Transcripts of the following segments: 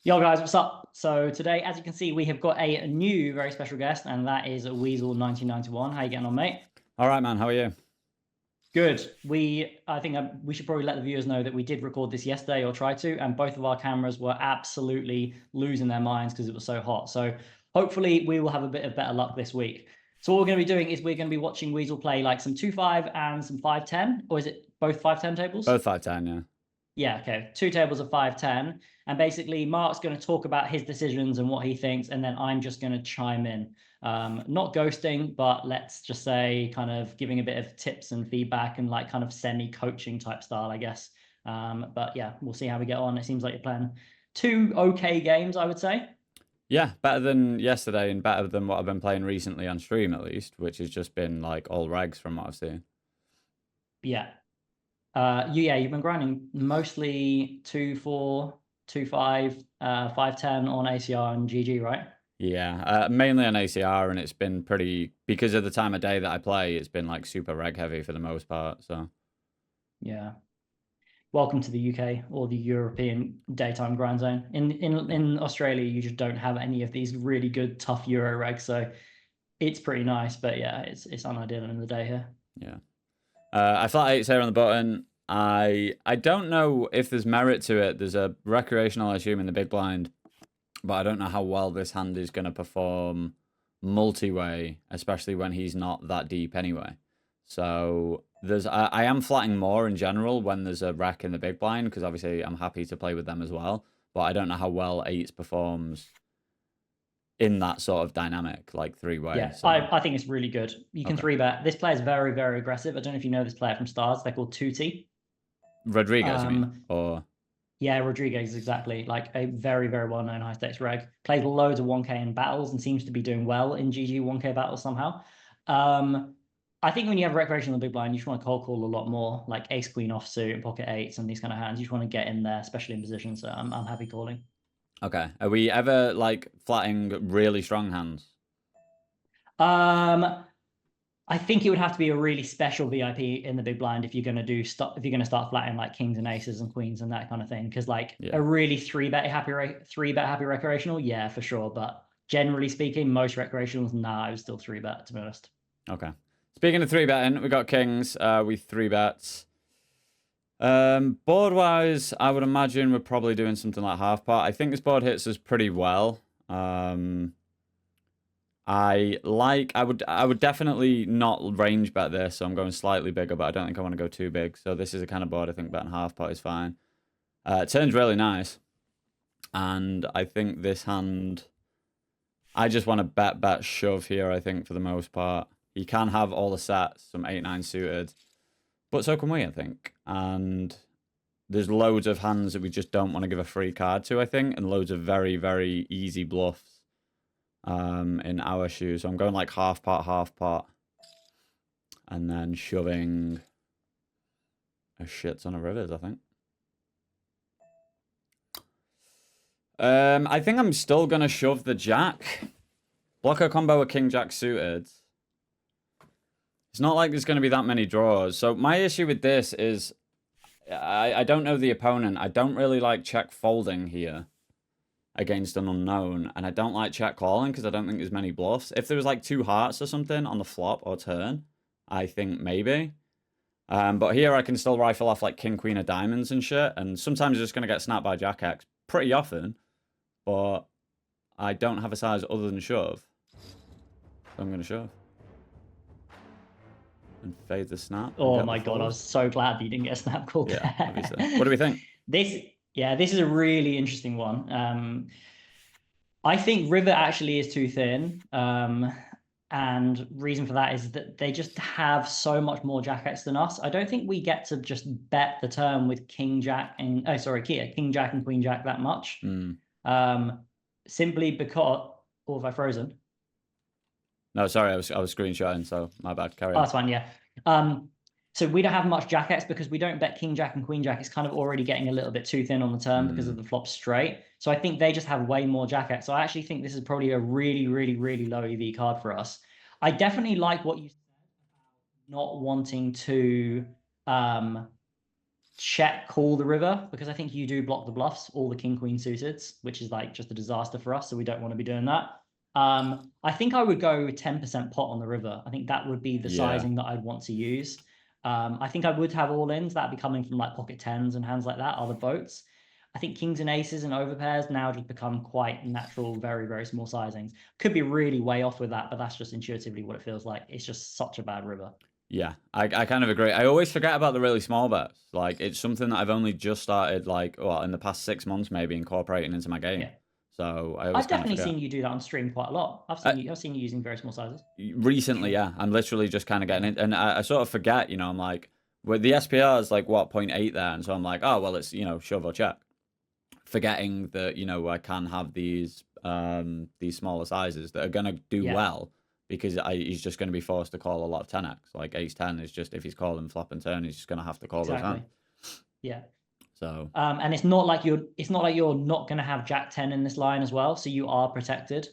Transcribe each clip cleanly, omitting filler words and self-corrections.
Yo guys, what's up? So today, as you can see, we have got a new very special guest, and that is Weazel 1991. How you getting on, mate? All right, man. How are you? Good. I think we should probably let the viewers know that we did record this yesterday, or try to, and both of our cameras were absolutely losing their minds because it was so hot. So hopefully we will have a bit of better luck this week. So what we're going to be doing is we're going to be watching Weazel play like some 2-5 and some 5-10, or is it both 5-10 tables? Both 5-10, yeah. Yeah, okay. 2 tables of 5-10. And basically, Mark's going to talk about his decisions and what he thinks, and then I'm just going to chime in. Not ghosting, but let's just say kind of giving a bit of tips and feedback and like kind of semi-coaching type style, I guess. But yeah, we'll see how we get on. It seems like you're playing 2 okay games, I would say. Yeah, better than yesterday and better than what I've been playing recently on stream, at least, which has just been like all regs from what I've seen. Yeah. You've been grinding mostly 2-4, 2-5, 5-10 on ACR and GG, right? Yeah, mainly on ACR, and it's been pretty, because of the time of day that I play, it's been like super reg heavy for the most part, so. Yeah. Welcome to the UK or the European daytime grind zone. In Australia, you just don't have any of these really good, tough Euro regs, so it's pretty nice, but yeah, it's unideal in the day here. Yeah. I flat 8's here on the button. I don't know if there's merit to it. There's a recreational, I assume, in the big blind, but I don't know how well this hand is going to perform multi-way, especially when he's not that deep anyway. So I am flatting more in general when there's a rec in the big blind, because obviously I'm happy to play with them as well, but I don't know how well 8's performs in that sort of dynamic, like 3-way. Yeah, so. I think it's really good. You can 3-bet. This player is very, very aggressive. I don't know if you know this player from Stars. They're called Tutti. Rodriguez, you mean? Or... Yeah, Rodriguez, exactly. Like a very, very well-known high-stakes reg. Plays loads of 1K in battles and seems to be doing well in GG 1K battles somehow. I think when you have recreational big blind, you just want to cold call a lot more, like ace queen offsuit and pocket eights and these kind of hands. You just want to get in there, especially in position. So I'm happy calling. Okay. Are we ever like flatting really strong hands? I think it would have to be a really special VIP in the big blind if you're going to start flatting like kings and aces and queens and that kind of thing. Because like a really 3-bet happy recreational, yeah, for sure. But generally speaking, most recreationals, nah, I was still 3-bet, to be honest. Okay. Speaking of 3-betting, we got kings. We 3-bets. Board wise, I would imagine we're probably doing something like half pot. I think this board hits us pretty well. I would definitely not range bet this, so I'm going slightly bigger, but I don't think I want to go too big. So this is a kind of board I think betting half pot is fine. It turns really nice, and I think this hand, I just want to bet shove here. I think for the most part, he can have all the sets, some 8-9 suited, but so can we, I think. And there's loads of hands that we just don't want to give a free card to, I think, and loads of very, very easy bluffs in our shoes. So I'm going like half pot, and then shoving a shit ton of rivers, I think. I think I'm still going to shove the jack. Blocker combo with king jack suited. It's not like there's going to be that many draws. So my issue with this is I don't know the opponent. I don't really like check folding here against an unknown, and I don't like check calling because I don't think there's many bluffs. If there was like 2 hearts or something on the flop or turn, I think maybe. But here I can still rifle off like king queen of diamonds and shit, and sometimes you're just going to get snapped by jack X pretty often, but I don't have a size other than shove, so I'm going to shove and fade the snap. Oh my god, I was so glad you didn't get a snap called. Yeah, obviously. What do we think? This is a really interesting one. I think river actually is too thin. And reason for that is that they just have so much more jack X than us. I don't think we get to just bet the turn with king jack and king jack and queen jack that much. Simply because, or have I frozen? No, sorry, I was screenshotting, so my bad. Carry on. Oh, that's fine, yeah. So we don't have much jack X because we don't bet king jack and queen jack. It's kind of already getting a little bit too thin on the turn because of the flop straight. So I think they just have way more jack X. So I actually think this is probably a really, really, really low EV card for us. I definitely like what you said about not wanting to check call the river, because I think you do block the bluffs, all the king queen suited, which is like just a disaster for us, so we don't want to be doing that. I think I would go 10% pot on the river. I think that would be the sizing that I'd want to use. I think I would have all ins. That'd be coming from like pocket tens and hands like that, other boats. I think kings and aces and overpairs now just become quite natural, very, very small sizings. Could be really way off with that, but that's just intuitively what it feels like. It's just such a bad river. Yeah, I kind of agree. I always forget about the really small bets. Like, it's something that I've only just started, like, well, in the past 6 months, maybe incorporating into my game. Yeah. So I always I've kind of definitely forget. seen you do that on stream quite a lot. I've seen you using very small sizes. Recently, yeah. I'm literally just kind of getting it. And I sort of forget, you know, I'm like, with the SPR is like, what, 0.8 there? And so I'm like, oh, well, it's, you know, shove or check. Forgetting that, you know, I can have these smaller sizes that are going to do well, because he's just going to be forced to call a lot of 10x. Like ace 10 is just, if he's calling flop and turn, he's just going to have to call those hands. Yeah. So and it's not like you're not going to have jack 10 in this line as well, so you are protected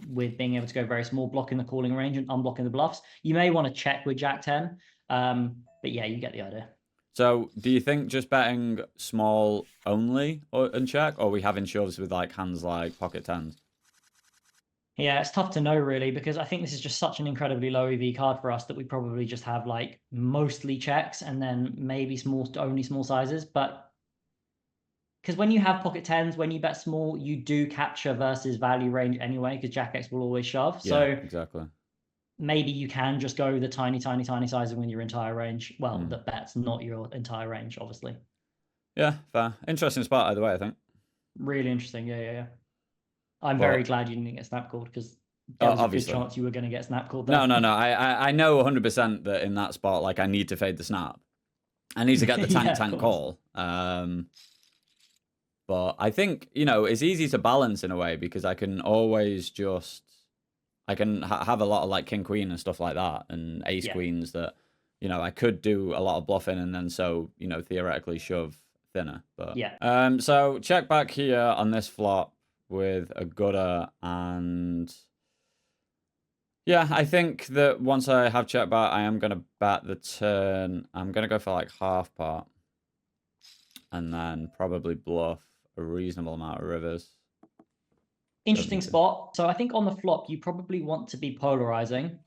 with being able to go very small, blocking the calling range and unblocking the bluffs. You may want to check with jack 10, but yeah, you get the idea. So do you think just betting small only and check, or are we having shoves with like hands like pocket tens? Yeah, it's tough to know really, because I think this is just such an incredibly low EV card for us that we probably just have like mostly checks and then maybe only small sizes. But because when you have pocket tens, when you bet small, you do capture versus value range anyway, because jack X will always shove. Yeah, So exactly. maybe you can just go the tiny sizing with your entire range. Well, that bets not your entire range, obviously. Yeah, fair. Interesting spot either way, I think. Really interesting. Yeah. I'm very glad you didn't get snap called, because there was obviously a good chance you were going to get snap called there. No. I know 100% that in that spot, like, I need to fade the snap. I need to get the tank call. But I think, you know, it's easy to balance in a way, because I can always just, I can have a lot of like king queen and stuff like that, and ace queens that, you know, I could do a lot of bluffing and then so, you know, theoretically shove thinner. But so check back here on this flop with a gutter, and yeah, I think that once I have check back, I am going to bat the turn. I'm going to go for like half pot, and then probably bluff a reasonable amount of rivers. Interesting spot. So I think on the flop, you probably want to be polarizing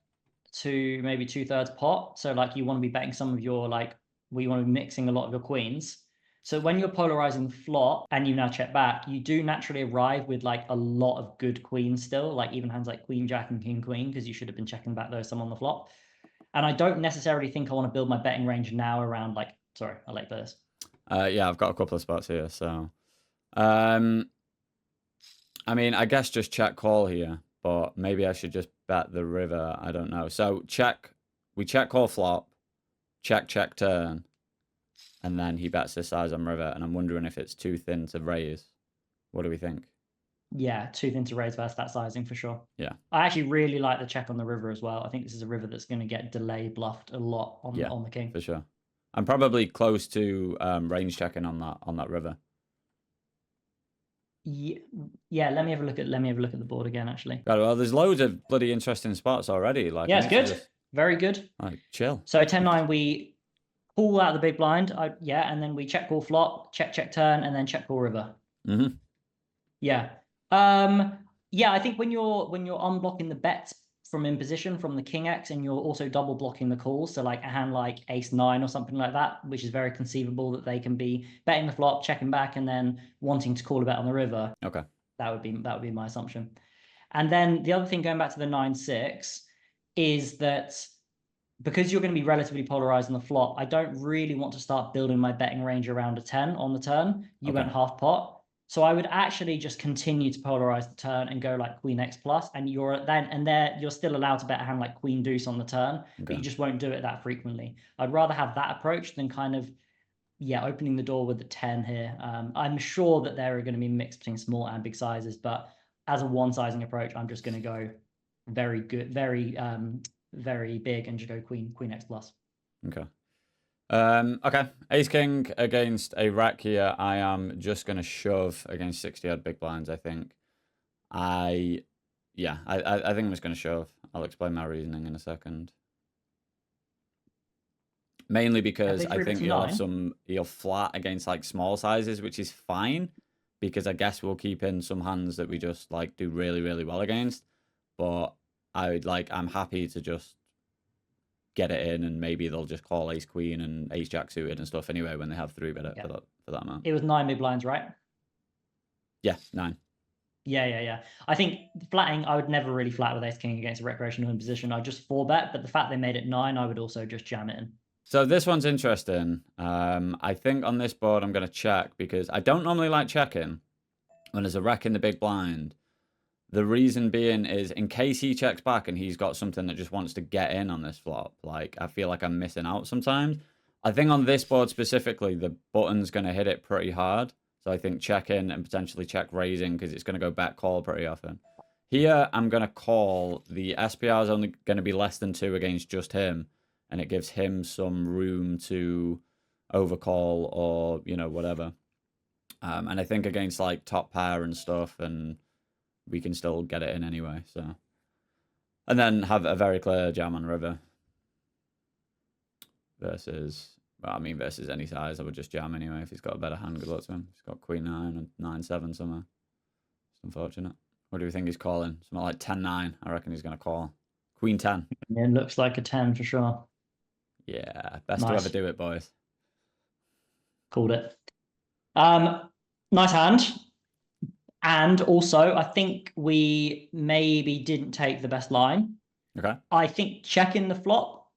to maybe 2/3 pot. So like you want to be betting some of your like, where you want to be mixing a lot of your queens. So when you're polarizing the flop and you now check back, you do naturally arrive with like a lot of good queens still, like even hands like queen jack and king queen, because you should have been checking back those some on the flop. And I don't necessarily think I want to build my betting range now around like, sorry, I like this. Yeah, I've got a couple of spots here. So, I mean, I guess just check call here, but maybe I should just bet the river. I don't know. So we check call flop, check turn, and then he bets this size on river, and I'm wondering if it's too thin to raise. What do we think? Yeah, too thin to raise versus that sizing for sure. Yeah. I actually really like the check on the river as well. I think this is a river that's going to get delay bluffed a lot on the king. For sure. I'm probably close to range checking on that river. Yeah, let me have a look at the board again actually. God, well, there's loads of bloody interesting spots already. Like, yeah, it's good. Very good. Like, chill. So 10-9, we pull out the big blind. And then we check call flop, check turn, and then check call river. Yeah. I think when you're unblocking the bets from in position from the king X, and you're also double blocking the calls, so like a hand like ace 9 or something like that, which is very conceivable that they can be betting the flop, checking back, and then wanting to call a bet on the river. Okay. That would be my assumption. And then the other thing, going back to the 9-6, is that because you're going to be relatively polarized on the flop, I don't really want to start building my betting range around a 10 on the turn. You went half pot. So I would actually just continue to polarize the turn and go like queen X plus, and you're still allowed to bet a hand like queen deuce on the turn, but you just won't do it that frequently. I'd rather have that approach than kind of opening the door with the 10 here. I'm sure that there are going to be mixed between small and big sizes, but as a one sizing approach, I'm just going to go very good, very big, and just go queen X plus. Okay. Okay, ace king against a rack here. I am just gonna shove against 60 odd big blinds. I think I think I'm just gonna shove. I'll explain my reasoning in a second. Mainly because I three bet think to he'll have 9. some, he'll flat against like small sizes, which is fine because I guess we'll keep in some hands that we just like do really, really well against. But I'm happy to just get it in, and maybe they'll just call ace queen and ace jack suited and stuff anyway when they have 3-bet it for that amount. It was 9 big blinds, right? Yeah, 9. Yeah. I think flatting, I would never really flat with ace king against a recreational in position. I'd just 4-bet, but the fact they made it 9, I would also just jam it in. So this one's interesting. I think on this board I'm going to check because I don't normally like checking when there's a rec in the big blind. The reason being is in case he checks back and he's got something that just wants to get in on this flop. Like, I feel like I'm missing out sometimes. I think on this board specifically, the button's going to hit it pretty hard. So I think check in and potentially check raising because it's going to go back call pretty often. Here, I'm going to call. The SPR is only going to be less than 2 against just him. And it gives him some room to overcall or, you know, whatever. And I think against like top pair and stuff, and we can still get it in anyway. So, and then have a very clear jam on river versus, well, I mean, versus any size. I would just jam anyway if he's got a better hand. Good luck to him. He's got queen 9 and 9-7 somewhere. It's unfortunate. What do we think he's calling? Something like 10-9. I reckon he's going to call. Queen 10. It looks like a 10 for sure. Yeah, best to ever do it, boys. Called it. Nice hand. And also, I think we maybe didn't take the best line. Okay. I think checking the flop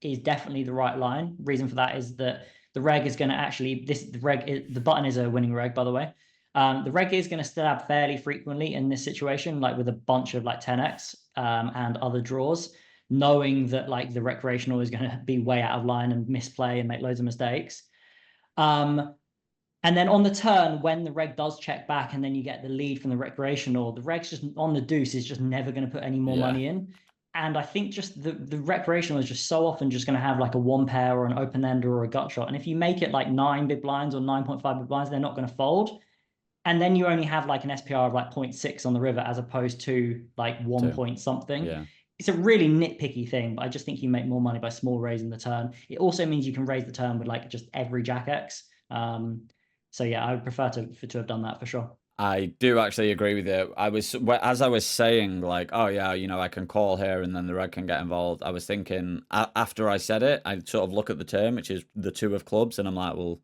is definitely the right line. Reason for that is that the reg is going to actually, the button is a winning reg, by the way. The reg is going to stab fairly frequently in this situation, like with a bunch of like 10x and other draws, knowing that like the recreational is going to be way out of line and misplay and make loads of mistakes. And then on the turn, when the reg does check back and then you get the lead from the recreational, the reg's just on the deuce is just never going to put any more money in. And I think just the recreational is just so often just going to have like a 1 pair or an open ender or a gut shot. And if you make it like 9 big blinds or 9.5 big blinds, they're not going to fold. And then you only have like an SPR of like 0.6 on the river as opposed to like 1 point something. Yeah. It's a really nitpicky thing, but I just think you make more money by small raising the turn. It also means you can raise the turn with like just every jack X. So yeah, I would prefer to have done that for sure. I do actually agree with you. As I was saying, like, oh yeah, you know, I can call here and then the red can get involved. I was thinking after I said it, I sort of look at the turn, which is the 2 of clubs, and I'm like, well,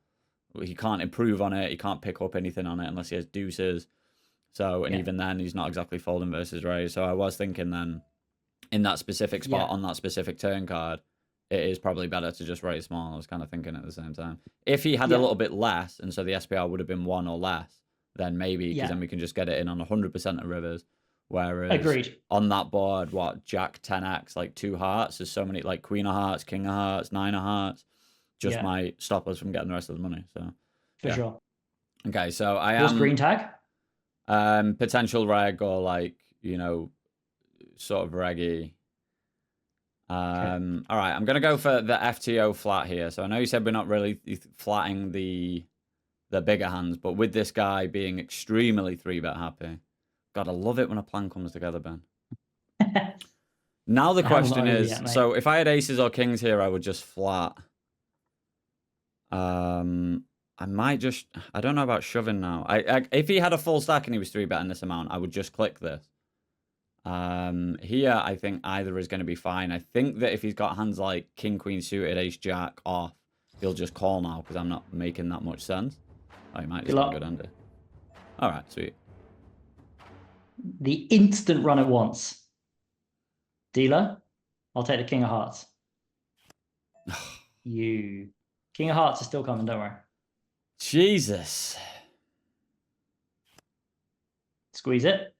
he can't improve on it. He can't pick up anything on it unless he has deuces. So, and even then, he's not exactly folding versus raise. So I was thinking then, in that specific spot on that specific turn card, it is probably better to just raise small. I was kind of thinking at the same time. If he had a little bit less, and so the SPR would have been 1 or less, then maybe, because then we can just get it in on 100% of rivers. Whereas Agreed. On that board, what, Jack 10x, like 2 hearts, there's so many, like Queen of Hearts, King of Hearts, 9 of Hearts, just might stop us from getting the rest of the money. So For sure. Okay, so I am... What's green tag? Potential reg or like, you know, sort of reggy. All right, I'm going to go for the FTO flat here. So I know you said we're not really flatting the bigger hands, but with this guy being extremely 3-bet happy. God, I love it when a plan comes together, Ben. Now the question is, so if I had aces or kings here, I would just flat. I might just, I don't know about shoving now. If he had a full stack and he was 3-betting this amount, I would just click this. Here, I think either is going to be fine. I think that if he's got hands like king, queen suited, ace, jack off, he'll just call now because I'm not making that much sense. Oh, he might just get good under. All right, sweet. The instant run at once. Dealer, I'll take the king of hearts. You. King of hearts is still coming, don't worry. Jesus. Squeeze it.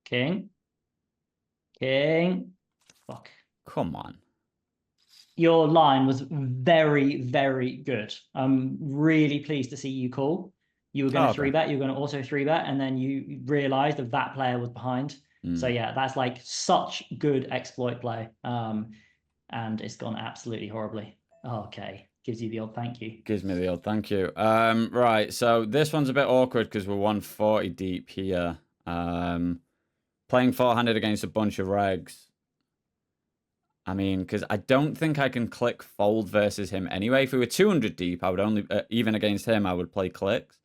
King. King. Fuck. Come on. Your line was very, very good. I'm really pleased to see you call. You were going to 3-bet, you were going to also 3-bet, and then you realized that that player was behind. So yeah, that's like such good exploit play. And it's gone absolutely horribly. Okay. Gives you the old thank you. Gives me the old thank you. Right, so this one's a bit awkward because we're 140 deep here. Playing 4-handed against a bunch of regs. I mean, because I don't think I can click fold versus him anyway. If we were 200 deep, I would only, even against him, I would play clicks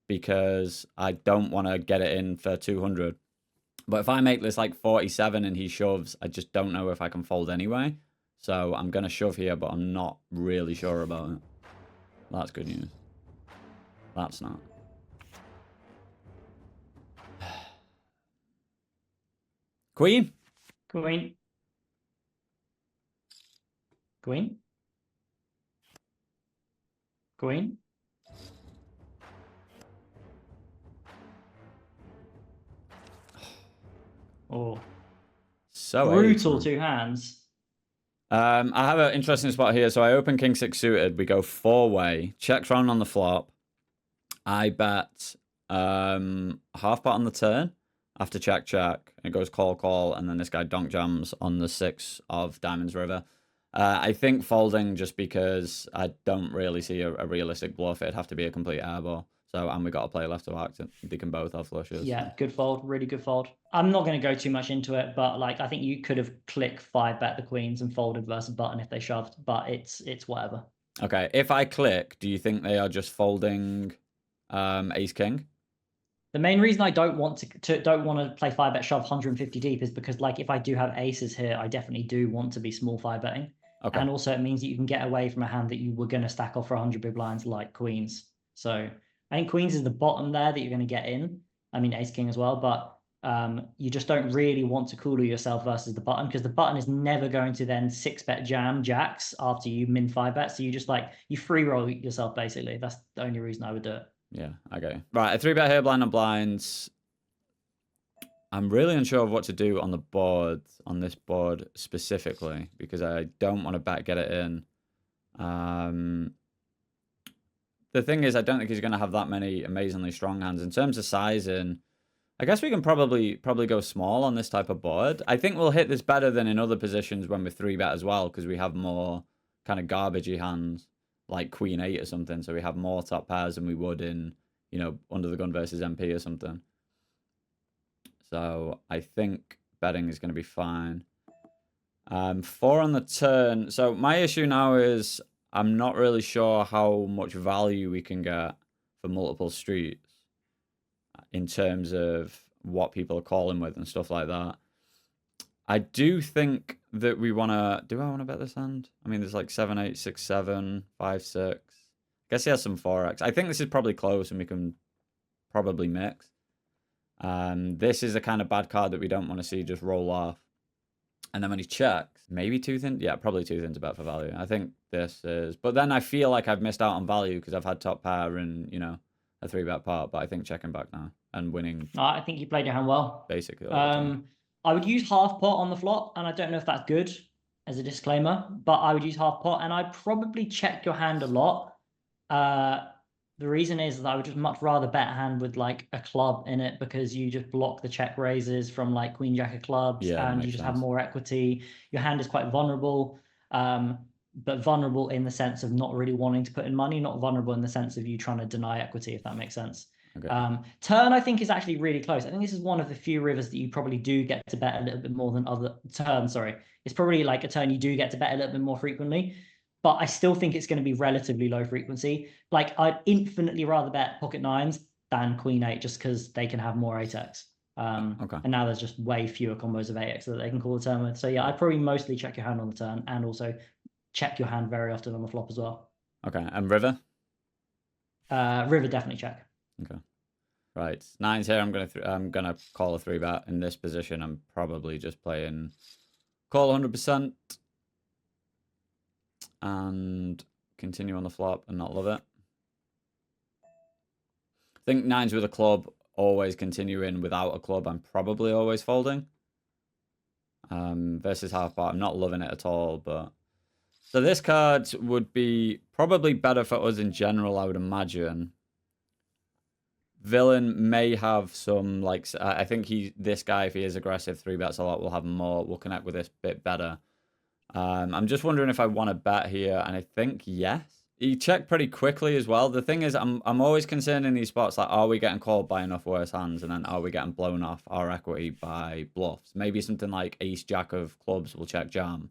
because I don't want to get it in for 200. But if I make this like 47 and he shoves, I just don't know if I can fold anyway. So I'm going to shove here, but I'm not really sure about it. That's good news. That's not. Queen? Queen. Queen. Queen. Oh, So brutal 2 hands. I have an interesting spot here. So I open king 6 suited. We go 4-way. Checks round on the flop. I bet half pot on the turn after check. It goes call, and then this guy donk jams on the 6 of diamonds river. I think folding just because I don't really see a realistic bluff. It'd have to be a complete airball. So, and we got to play left to act. They can both have flushes. Yeah, good fold, really good fold. I'm not going to go too much into it, but like I think you could have click 5-bet the queens and folded versus button if they shoved, but it's whatever. Okay, if I click, do you think they are just folding ace king? The main reason I don't want to play 5-bet shove 150 deep is because like if I do have aces here, I definitely do want to be small 5-betting. Okay. And also it means that you can get away from a hand that you were going to stack off for 100 big blinds like queens. So I think queens is the bottom there that you're going to get in. I mean, ace king as well, but you just don't really want to cooler yourself versus the button because the button is never going to then 6-bet jam jacks after you min 5-bet. So you just like, you free roll yourself basically. That's the only reason I would do it. Yeah, okay. Right, a 3-bet here, blind on blinds. I'm really unsure of what to do on the board, on this board specifically, because I don't want to bet get it in. The thing is, I don't think he's going to have that many amazingly strong hands. In terms of sizing, I guess we can probably go small on this type of board. I think we'll hit this better than in other positions when we're 3-bet as well, because we have more kind of garbagey hands, like Queen 8 or something. So we have more top pairs than we would in, you know, under the gun versus MP or something. So I think betting is going to be fine. 4 on the turn. So my issue now is I'm not really sure how much value we can get for multiple streets in terms of what people are calling with and stuff like that. I do think that we want to... Do I want to bet this hand? I mean, there's like 7, 8, 6, 7, 5, 6. I guess he has some 4x. I think this is probably close and we can probably mix. This is a kind of bad card that we don't want to see just roll off. And then when he checks, maybe 2 thin. Yeah, probably 2 thin to bet for value. I think this is... But then I feel like I've missed out on value because I've had top pair and, you know, a 3-bet part. But I think checking back now and winning... I think you played your hand well. Basically. I would use half pot on the flop, and I don't know if that's good as a disclaimer, but I would use half pot, and I'd probably check your hand a lot. The reason is that I would just much rather bet a hand with like a club in it because you just block the check raises from like queen jack of clubs, and you just have more equity. Your hand is quite vulnerable, but vulnerable in the sense of not really wanting to put in money, not vulnerable in the sense of you trying to deny equity, if that makes sense. Okay. Turn, I think, is actually really close. I think this is one of the few rivers that you probably do get to bet a little bit more than other turns. Sorry, it's probably like a turn you do get to bet a little bit more frequently, but I still think it's going to be relatively low frequency. Like I'd infinitely rather bet pocket nines than queen 8 just because they can have more 8x. Okay. And now there's just way fewer combos of 8x that they can call the turn with. So yeah, I'd probably mostly check your hand on the turn and also check your hand very often on the flop as well. Okay, and river? River definitely check. Okay. Right. 9's here. I'm gonna call a 3-bet in this position. I'm probably just playing call 100% and continue on the flop and not love it. I think 9's with a club, always continuing without a club. I'm probably always folding. Versus half pot. I'm not loving it at all, but so this card would be probably better for us in general, I would imagine. Villain may have some, like, I think this guy, if he is aggressive, 3-bets a lot, will have more, will connect with this bit better. I'm just wondering if I want to bet here, and I think yes. He checked pretty quickly as well. The thing is, I'm always concerned in these spots, like, are we getting called by enough worse hands, and then are we getting blown off our equity by bluffs? Maybe something like ace, jack of clubs will check jam,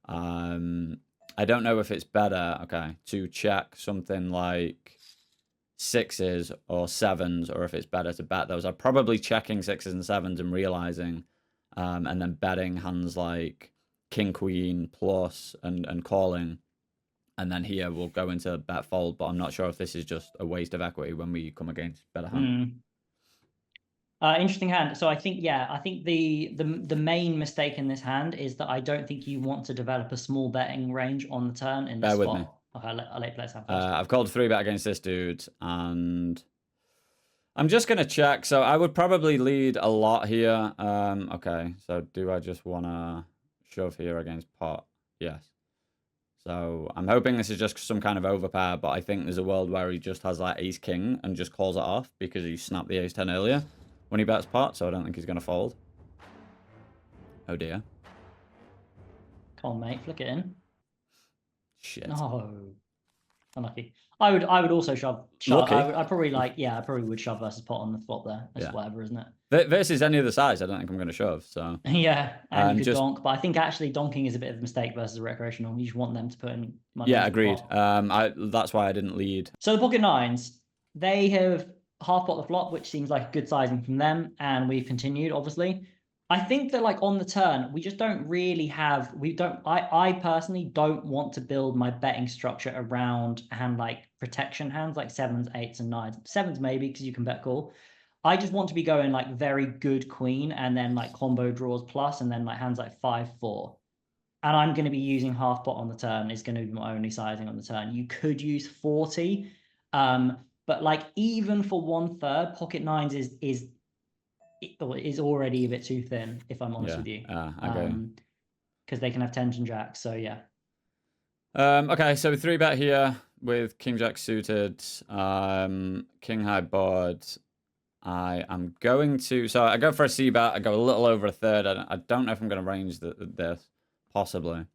I don't know if it's better, okay, to check something like 6s or 7s, or if it's better to bet those. I'm probably checking 6s and 7s and realizing, and then betting hands like king, queen, plus, and calling. And then here we'll go into bet fold, but I'm not sure if this is just a waste of equity when we come against better hands. Interesting hand. So I think, yeah, I think the main mistake in this hand is that I don't think you want to develop a small betting range on the turn in this Bear with spot. me. Okay, I'll let players have first. I've called 3-bet against this dude, and I'm just going to check. So I would probably lead a lot here. Okay, so do I just want to shove here against pot? Yes. So I'm hoping this is just some kind of overpower, but I think there's a world where he just has like ace-king and just calls it off because he snapped the ace-10 earlier when he bets pot, so I don't think he's going to fold. Oh, dear. Come on, mate, flick it in. Shit. No. Unlucky. I would also shove. Lucky. I probably I probably would shove versus pot on the flop there. That's whatever, isn't it? Versus any other size, I don't think I'm going to shove. So yeah, and you could donk, but I think actually donking is a bit of a mistake versus a recreational. You just want them to put in money. Yeah, agreed. That's why I didn't lead. So the pocket nines, they have half pot the flop, which seems like good sizing from them, and we've continued, obviously. I think that like on the turn, we just don't really have, I personally don't want to build my betting structure around hand like protection hands like 7s, 8s, and 9s. 7s maybe because you can bet call. I just want to be going like very good queen and then like combo draws plus and then like hands like 5-4. And I'm going to be using half pot on the turn. Is going to be my only sizing on the turn. You could use 40, but like even for 1/3, pocket nines is already a bit too thin, if I'm honest with you. Okay. Because they can have 10s and jacks, so yeah. Okay, so 3-bet here with king jack suited, king high board. I am going to, so I go for a c-bet. I go a little over a third. I don't know if I'm going to range this, possibly.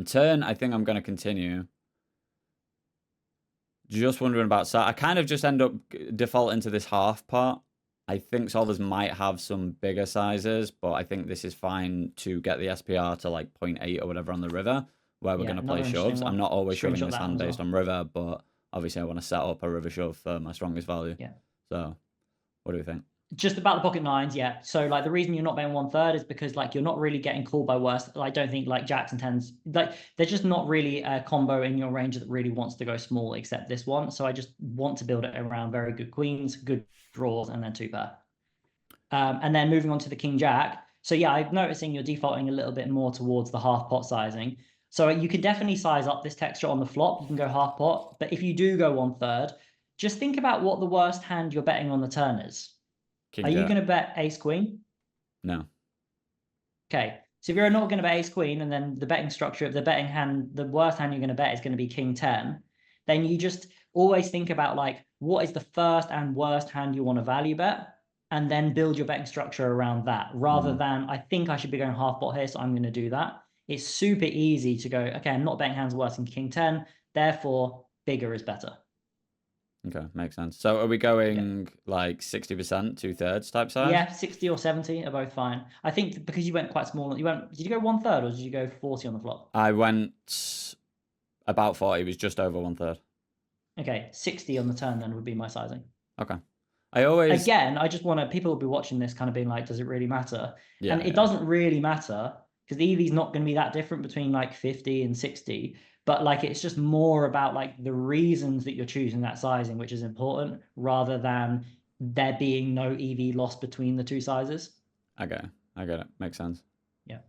Turn, I think I'm going to continue. Just wondering about that. I kind of just end up default into this half pot. I think solvers might have some bigger sizes, but I think this is fine to get the SPR to like 0.8 or whatever on the river, where we're going to play shoves. I'm not always shoving this hand based on river, but obviously I want to set up a river shove for my strongest value. Yeah. So, what do you think? Just about the pocket nines, yeah. So like the reason you're not betting 1/3 is because like you're not really getting called by worse. I don't think like jacks and 10s, like they're just not really a combo in your range that really wants to go small except this one. So I just want to build it around very good queens, good draws, and then 2-pair. And then moving on to the king jack. So yeah, I'm noticing you're defaulting a little bit more towards the half pot sizing. So you can definitely size up this texture on the flop. You can go half pot, but if you do go 1/3, just think about what the worst hand you're betting on the turn is. Are you going to bet ace queen? No. Okay. So if you're not going to bet ace queen, and then the betting structure of the betting hand, the worst hand you're going to bet is going to be king 10, then you just always think about like what is the first and worst hand you want to value bet, and then build your betting structure around that, rather than I think I should be going half pot here, so I'm going to do that. It's super easy to go, okay, I'm not betting hands worse than king 10, therefore bigger is better. Okay, makes sense. So are we going like 60%, 2/3 type size? Yeah, 60 or 70 are both fine. I think because you went quite small, did you go 1/3 or did you go 40 on the flop? I went about 40, it was just over 1/3. Okay, 60 on the turn then would be my sizing. Okay. Again, I just want to, people will be watching this kind of being like, does it really matter? Yeah, and it doesn't really matter because the EV's not going to be that different between like 50 and 60. But like, it's just more about like the reasons that you're choosing that sizing, which is important, rather than there being no EV loss between the two sizes. Okay, I get it. Makes sense. Yeah.